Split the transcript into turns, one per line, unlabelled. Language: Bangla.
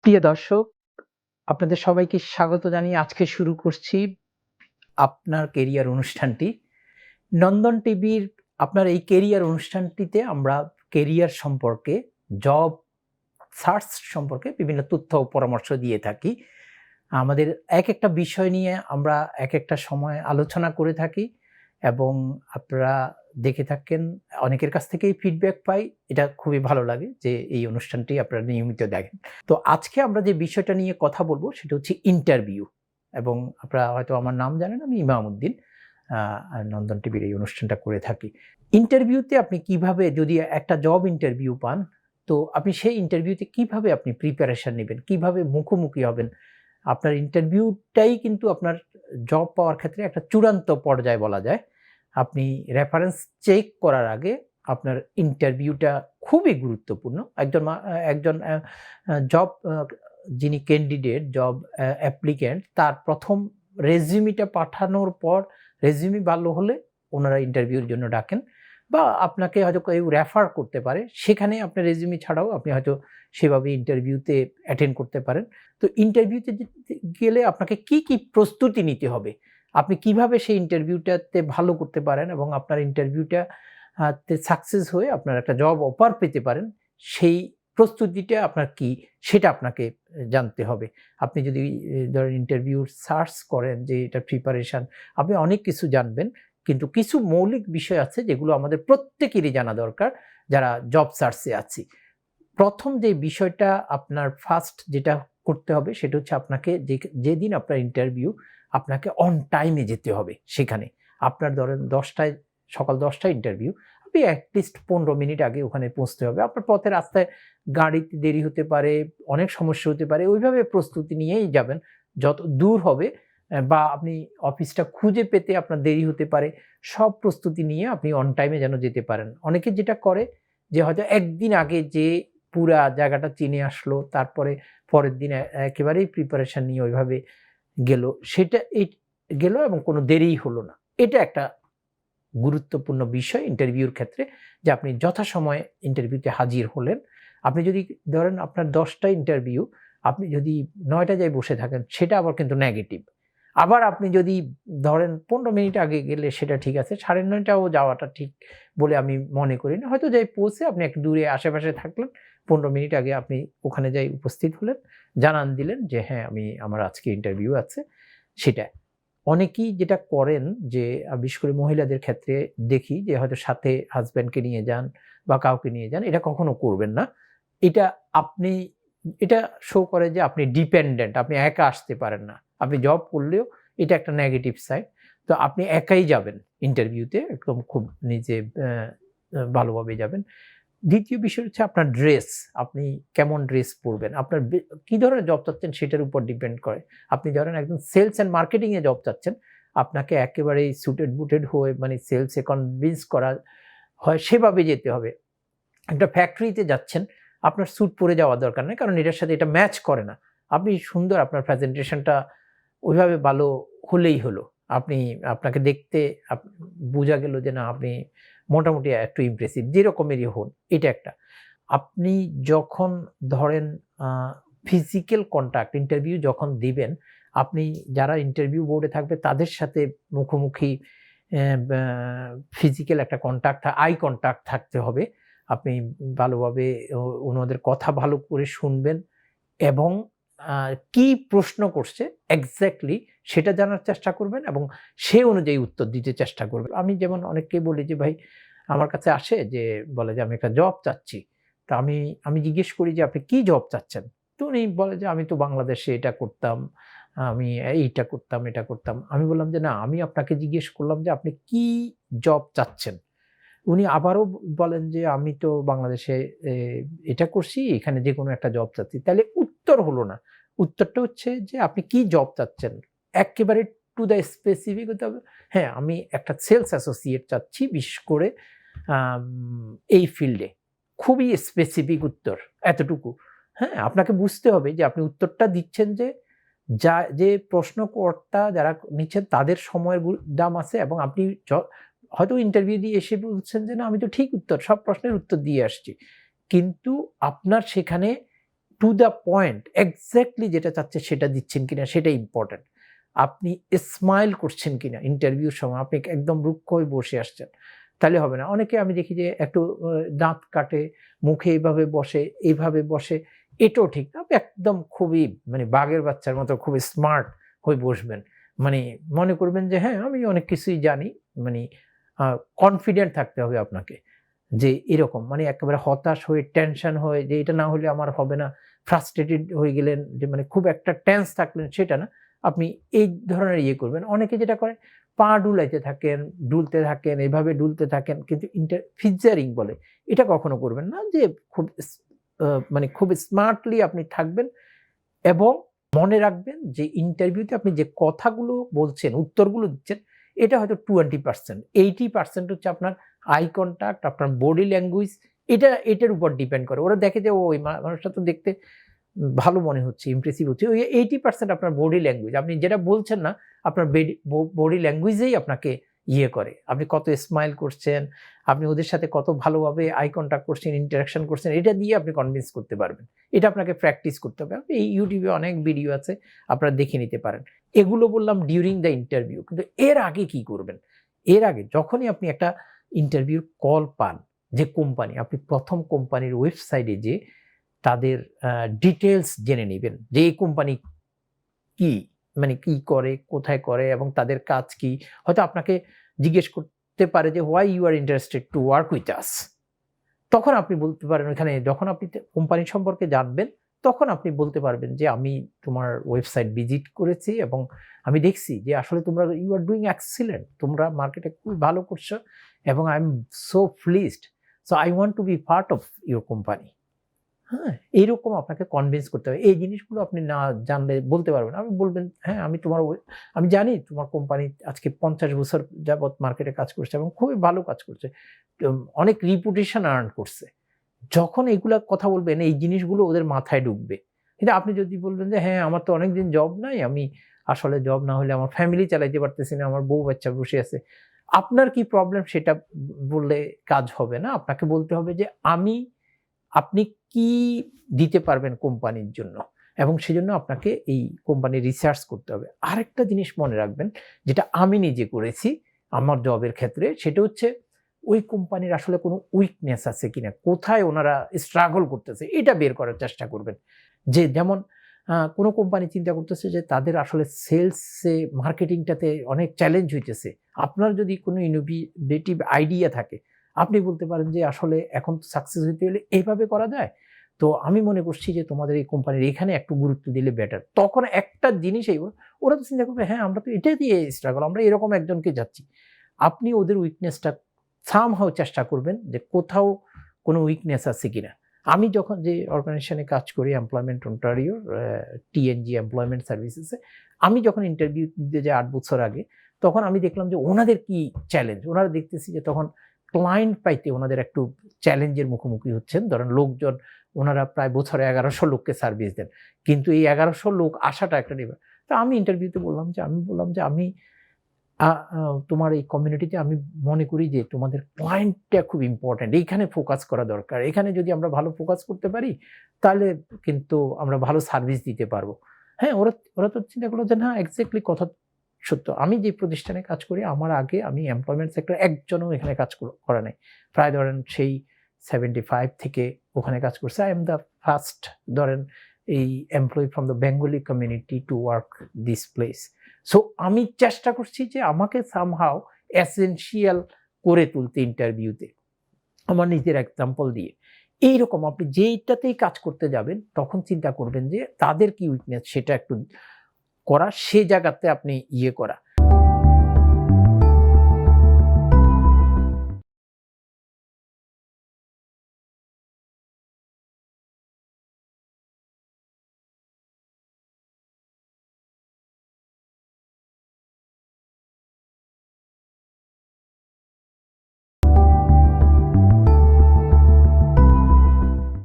প্রিয় দর্শক, আপনাদের সবাইকে স্বাগত জানিয়ে আজকে শুরু করছি আপনার কেরিয়ার অনুষ্ঠানটি। নন্দন টিভির আপনার এই কেরিয়ার অনুষ্ঠানটিতে আমরা কেরিয়ার সম্পর্কে, জব সার্চ সম্পর্কে বিভিন্ন তথ্য ও পরামর্শ দিয়ে থাকি। আমাদের একটা বিষয় নিয়ে আমরা একটা সময় আলোচনা করে থাকি এবং আপনারা দেখে থাকেন, অনেকের কাছ থেকেই ফিডব্যাক পাই। এটা খুবই ভালো লাগে যে এই অনুষ্ঠানটি আপনারা নিয়মিত দেখেন। তো আজকে আমরা যে বিষয়টা নিয়ে কথা বলবো সেটা হচ্ছে ইন্টারভিউ, এবং আপনারা হয়তো আমার নাম জানেন, আমি ইমাম উদ্দিন। নন্দন টিভির এই অনুষ্ঠানটা করে থাকি। ইন্টারভিউতে আপনি কিভাবে, যদি একটা জব ইন্টারভিউ পান, তো আপনি সেই ইন্টারভিউতে কিভাবে আপনি প্রিপারেশন নেবেন, কিভাবে মুখোমুখি হবেন। আপনার ইন্টারভিউটাই কিন্তু আপনার জব পাওয়ার ক্ষেত্রে একটা চূড়ান্ত পর্যায় বলা যায়। আপনি রেফারেন্স চেক করার আগে আপনার ইন্টারভিউটা খুবই গুরুত্বপূর্ণ। একজন জব যিনি ক্যান্ডিডেট, জব অ্যাপ্লিক্যান্ট, তার প্রথম রেজিউমিটা পাঠানোর পর রেজিউমি ভালো হলে ওনারা ইন্টারভিউর জন্য ডাকেন, বা আপনাকে হয়তো কেউ রেফার করতে পারে, সেখানে আপনার রেজিউমি ছাড়াও আপনি হয়তো সেভাবে ইন্টারভিউতে অ্যাটেন্ড করতে পারেন। তো ইন্টারভিউতে গেলে আপনাকে কি প্রস্তুতি নিতে হবে, আপনি কিভাবে সেই ইন্টারভিউটাতে ভালো করতে পারেন এবং আপনার ইন্টারভিউটা তে সাকসেস হয়ে আপনার একটা জব অফার পেতে পারেন, সেই প্রস্তুতিটা আপনার কি, সেটা আপনাকে জানতে হবে। আপনি যদি ধরেন ইন্টারভিউ সার্চ করেন যে এটা প্রিপারেশন, আপনি অনেক কিছু জানবেন, কিন্তু কিছু মৌলিক বিষয় আছে যেগুলো আমাদের প্রত্যেকেরই জানা দরকার যারা জব সার্চে আছি। প্রথম যে বিষয়টা আপনার ফার্স্ট যেটা করতে হবে সেটা হচ্ছে আপনাকে যেদিন আপনার ইন্টারভিউ, আপনাকে অন টাইমে যেতে হবে সেখানে। আপনার ধরেন সকাল 10টায় ইন্টারভিউ, আপনি অ্যাটলিস্ট 15 মিনিট আগে ওখানে পৌঁছতে হবে। আপনার পথে রাস্তায় গাড়িতে দেরি হতে পারে, অনেক সমস্যা হতে পারে, ওইভাবে প্রস্তুতি নিয়েই যাবেন। যত দূর হবে বা আপনি অফিসটা খুঁজে পেতে আপনার দেরি হতে পারে, সব প্রস্তুতি নিয়ে আপনি অন টাইমে যেন যেতে পারেন। অনেকে যেটা করে যে হয়তো একদিন আগে যে পুরা জায়গাটা চিনে আসলো, তারপরে পরের দিন একেবারেই প্রিপারেশন নিয়ে ওইভাবে গেল, সেটা গেল এবং কোনো দেরিই হলো না। এটা একটা গুরুত্বপূর্ণ বিষয় ইন্টারভিউর ক্ষেত্রে, যে আপনি যথাসময়ে ইন্টারভিউতে হাজির হলেন। আপনি যদি ধরেন আপনার 10টা ইন্টারভিউ, আপনি যদি 9টায় যাই বসে থাকেন, সেটা আবার কিন্তু নেগেটিভ। আবার আপনি যদি ধরেন 15 মিনিট আগে গেলে সেটা ঠিক আছে, 9:30টাও যাওয়াটা ঠিক বলে আমি মনে করি না। হয়তো যাই পৌঁছে আপনি একটু দূরে আশেপাশে থাকলেন, 15 মিনিট আগে আপনি ওখানে যাই উপস্থিত হলেন, জানান দিলেন যে হ্যাঁ, আমার আজকে ইন্টারভিউ আছে, সেটা। অনেকেই যেটা করেন যে বিশেষ করে মহিলাদের ক্ষেত্রে দেখি যে হয়তো সাথে হাসব্যান্ডকে নিয়ে যান বা কাউকে নিয়ে যান, এটা কখনো করবেন না। এটা আপনি এটা শো করে যে আপনি ডিপেন্ডেন্ট, আপনি একা আসতে পারেন না। আপনি জব করলেও এটা একটা নেগেটিভ সাইড। তো আপনি একাই যাবেন ইন্টারভিউতে, একদম খুব নিজে ভালোভাবে যাবেন। দ্বিতীয় বিষয় হচ্ছে আপনার ড্রেস। আপনি কেমন ড্রেস পরবেন, আপনার কি ধরনের জব চাচ্ছেন সেটার উপর ডিপেন্ড করে। আপনি ধরেন একদম সেলস অ্যান্ড মার্কেটিং এ জব চাচ্ছেন, আপনাকে একেবারেই সুটেড বুটেড হয়ে, মানে সেলসে কনভিন্স করা হয় সেভাবে যেতে হবে। একটা ফ্যাক্টরিতে যাচ্ছেন, আপনার স্যুট পরে যাওয়ার দরকার নেই, কারণ এটার সাথে এটা ম্যাচ করে না। আপনি সুন্দর, আপনার প্রেজেন্টেশনটা ওইভাবে ভালো হলেই হলো। আপনাকে দেখতে বোঝা গেল যে না, আপনি মোটামুটি একটু ইমপ্রেসিভ, যেরকমেরই হন, এটা একটা। আপনি যখন ধরেন ফিজিক্যাল কন্টাক্ট ইন্টারভিউ যখন দিবেন, আপনি যারা ইন্টারভিউ বোর্ডে থাকবে তাদের সাথে মুখোমুখি ফিজিক্যাল একটা কন্টাক্ট, আই কন্টাক্ট থাকতে হবে। আপনি ভালোভাবে ওনাদের কথা ভালো করে শুনবেন এবং কি প্রশ্ন করছে এক্স্যাক্টলি সেটা জানার চেষ্টা করবেন এবং সে অনুযায়ী উত্তর দিতে চেষ্টা করবেন। আমি যেমন অনেককেই বলি যে ভাই, আমার কাছে আসে যে বলে যে আমি একটা জব চাচ্ছি। তো আমি জিজ্ঞেস করি যে আপনি কি জব চাচ্ছেন? তো উনি বলে যে আমি তো বাংলাদেশে এটা করতাম, আমি এইটা করতাম, এটা করতাম। আমি বললাম যে না, আমি আপনাকে জিজ্ঞেস করলাম যে আপনি কি জব চাচ্ছেন? উনি আবারও বলেন যে আমি তো বাংলাদেশে এ এটা করছি, এখানে যেকোনো একটা জব চাচ্ছি। তাহলে উত্তর হলো না। উত্তরটা হচ্ছে যে আপনি কি জব চাচ্ছেন? এক্কেবারে টু দ্য স্পেসিফিক হতে হবে। হ্যাঁ, আমি একটা সেলস অ্যাসোসিয়েট চাচ্ছি, বিশেষ করে আম এই ফিল্ডে। খুবই স্পেসিফিক উত্তর, এতটুকু। হ্যাঁ, আপনাকে বুঝতে হবে যে আপনি উত্তরটা দিচ্ছেন যে প্রশ্নকর্তা যারা নিচ্ছেন তাদের সময়ের দাম আছে, এবং আপনি হয়তো ইন্টারভিউ দিয়ে এসে বলছেন যে না, আমি তো ঠিক উত্তর, সব প্রশ্নের উত্তর দিয়ে আসছি। কিন্তু আপনার সেখানে টু দ্য পয়েন্ট এক্স্যাক্টলি যেটা চাচ্ছে সেটা দিচ্ছেন কিনা সেটা ইম্পর্টেন্ট। আপনি স্মাইল করছেন কিনা ইন্টারভিউর সময়, আপনি একদম রুক্ষ হয়ে বসে আসছেন, তাহলে হবে না। অনেকে আমি দেখি যে একটু দাঁত কাটে, মুখে এইভাবে বসে, এটাও ঠিক না। আপনি একদম খুবই মানে বাঘের বাচ্চার মতো খুবই স্মার্ট হয়ে বসবেন। মানে মনে করবেন যে হ্যাঁ, আমি অনেক কিছুই জানি। মানে কনফিডেন্ট থাকতে হবে আপনাকে। যে এরকম মানে একেবারে হতাশ হয়ে টেনশন হয়ে যে এটা না হলে আমার হবে না, ফ্রাস্ট্রেটেড হয়ে গেলেন, যে মানে খুব একটা টেন্স থাকলেন সেটা না। আপনি এই ধরনের ইয়ে করবেন। অনেকে যেটা করে পা ডুলাইতে থাকেন, ডুলতে থাকেন, এভাবে ডুলতে থাকেন, কিন্তু ফিচারিং বলে। এটা কখনো করবেন না। যে খুব মানে খুব স্মার্টলি আপনি থাকবেন এবং মনে রাখবেন যে ইন্টারভিউতে আপনি যে কথাগুলো বলছেন, উত্তরগুলো দিচ্ছেন, এটা হয়তো 20%, 80% হচ্ছে আপনার আই কনট্যাক্ট, আপনার বডি ল্যাঙ্গুয়েজ, এটার উপর ডিপেন্ড করে। ওরা দেখে যে ওই মানুষটা তো দেখতে ভালো মনে হচ্ছে, ইমপ্রেসিভ হচ্ছে। ওই 80% আপনার বডি ল্যাঙ্গুয়েজ, আপনি যেটা বলছেন না, আপনার বডি ল্যাঙ্গুয়েজেই আপনাকে ইয়ে করে। আপনি কত স্মাইল করছেন, আপনি ওদের সাথে কত ভালোভাবে আই কনট্যাক্ট করছেন, ইন্টারাকশন করছেন, এটা দিয়ে আপনি কনভিন্স করতে পারবেন। এটা আপনাকে প্র্যাকটিস করতে হবে। এই ইউটিউবে অনেক ভিডিও আছে, আপনারা দেখে নিতে পারেন। এগুলো বললাম ডিউরিং দ্য ইন্টারভিউ। কিন্তু এর আগে কি করবেন? এর আগে যখনই আপনি একটা ইন্টারভিউর কল পান, যে কোম্পানি, আপনি প্রথম কোম্পানির ওয়েবসাইটে যেয়ে তাদের ডিটেইলস জেনে নিবেন যে এই কোম্পানি কি, মানে কি করে, কোথায় করে এবং তাদের কাজ কি। হয়তো আপনাকে জিজ্ঞেস করতে পারে যে why you are interested to work with us. তখন আপনি বলতে পারেন, ওখানে যখন আপনি কোম্পানি সম্পর্কে জানবেন, তখন আপনি বলতে পারবেন যে আমি তোমার ওয়েবসাইট ভিজিট করেছি এবং আমি দেখছি যে আসলে তোমরা ইউ আর ডুইং এক্সিলেন্ট, তোমরা মার্কেটে খুবই ভালো করছো এবং I am so pleased, so I want to be part of your company. হ্যাঁ, এইরকম আপনাকে কনভিন্স করতে হবে। এই জিনিসগুলো আপনি না জানলে বলতে পারবেন। আপনি বলবেন, হ্যাঁ, আমি জানি তোমার কোম্পানি আজকে 50 বছর যাবৎ মার্কেটে কাজ করছে এবং খুবই ভালো কাজ করছে। অনেক রিপুটেশন আর্ন করছে। যখন এগুলা কথা বলবেন, এই জিনিসগুলো ওদের মাথায় ঢুকবে। কিন্তু আপনি যদি বলবেন যে হ্যাঁ, আমার তো অনেকদিন জব নাই, আমি আসলে জব না হলে আমার ফ্যামিলি চালাইতে পারতেছি না, আমার বউ বাচ্চা বসে আছে। আপনার কি প্রবলেম সেটা বললে কাজ হবে না। আপনাকে বলতে হবে যে আপনি কি দিতে পারবেন কোম্পানির জন্য, এবং সেজন্য আপনাকে এই কোম্পানির রিসার্চ করতে হবে। আরেকটা জিনিস মনে রাখবেন, যেটা আমি নিজে করেছি আমার জবের ক্ষেত্রে, সেটা হচ্ছে ওই কোম্পানির আসলে কোনো উইকনেস আছে কিনা, কোথায় ওনারা স্ট্রাগল করতেছে, এটা বের করার চেষ্টা করবেন। যে যেমন কোনো কোম্পানি চিন্তা করতেছে যে তাদের আসলে সেলসে, মার্কেটিংটাতে অনেক চ্যালেঞ্জ হইতেছে। আপনার যদি কোনো ইনোভেটিভ আইডিয়া থাকে, আপনি বলতে পারেন যে আসলে এখন সাকসেস হইতে হলে এইভাবে করা যায়। তো আমি মনে করছি যে তোমাদের এই কোম্পানির এখানে একটু গুরুত্ব দিলে বেটার। তখন একটা জিনিসই ওরা তো চিন্তা করবে, হ্যাঁ, আমরা তো এটা দিয়ে স্ট্রাগল, আমরা এরকম একজনকে যাচ্ছি। আপনি ওদের উইকনেসটা সামহাউ চেষ্টা করবেন যে কোথাও কোনো উইকনেস আছে কিনা। আমি যখন যে অর্গানাইজেশনে কাজ করি, এমপ্লয়মেন্ট অন্টারিওর, টিএনজি এমপ্লয়মেন্ট সার্ভিসেসে, আমি যখন ইন্টারভিউ দিতে যাই 8 বছর আগে, তখন আমি দেখলাম যে ওনাদের কি চ্যালেঞ্জ। ওনারা দেখতেছি যে তখন ক্লায়েন্ট পাইতে ওনাদের একটু চ্যালেঞ্জের মুখোমুখি হচ্ছেন। ধরেন লোকজন, ওনারা প্রায় বছরে 1100 লোককে সার্ভিস দেন। কিন্তু এই 1100 লোক আসাটা একটা ব্যাপার। তো আমি ইন্টারভিউতে বললাম যে আমি তোমার এই কমিউনিটিতে আমি মনে করি যে তোমাদের ক্লায়েন্টটা খুব ইম্পর্টেন্ট। এইখানে ফোকাস করা দরকার। এখানে যদি আমরা ভালো ফোকাস করতে পারি, তাহলে কিন্তু আমরা ভালো সার্ভিস দিতে পারবো। হ্যাঁ, ওরা তো চিন্তা করলো যে না, এক্সাক্টলি কথা সত্য। আমি যে প্রতিষ্ঠানে কাজ করি, আমার আগে আমি এমপ্লয়মেন্ট সেক্টর একজনও এখানে কাজ করে নাই। প্রায় ধরেন সেই 75 থেকে ওখানে কাজ করছে। আই এম দ্য ফার্স্ট, ধরেন, এই employee from the Bengali community to work this place. So আমি চেষ্টা করছি যে আমাকে সামহাউ এসেনশিয়াল করে তুলতে ইন্টারভিউতে, আমার নিজের এক্সাম্পল দিয়ে। এইরকম আপনি যেইটাতেই কাজ করতে যাবেন, তখন চিন্তা করবেন যে তাদের কি উইকনেস সেটা একটু করা, সে জায়গাতে আপনি ইয়ে করা।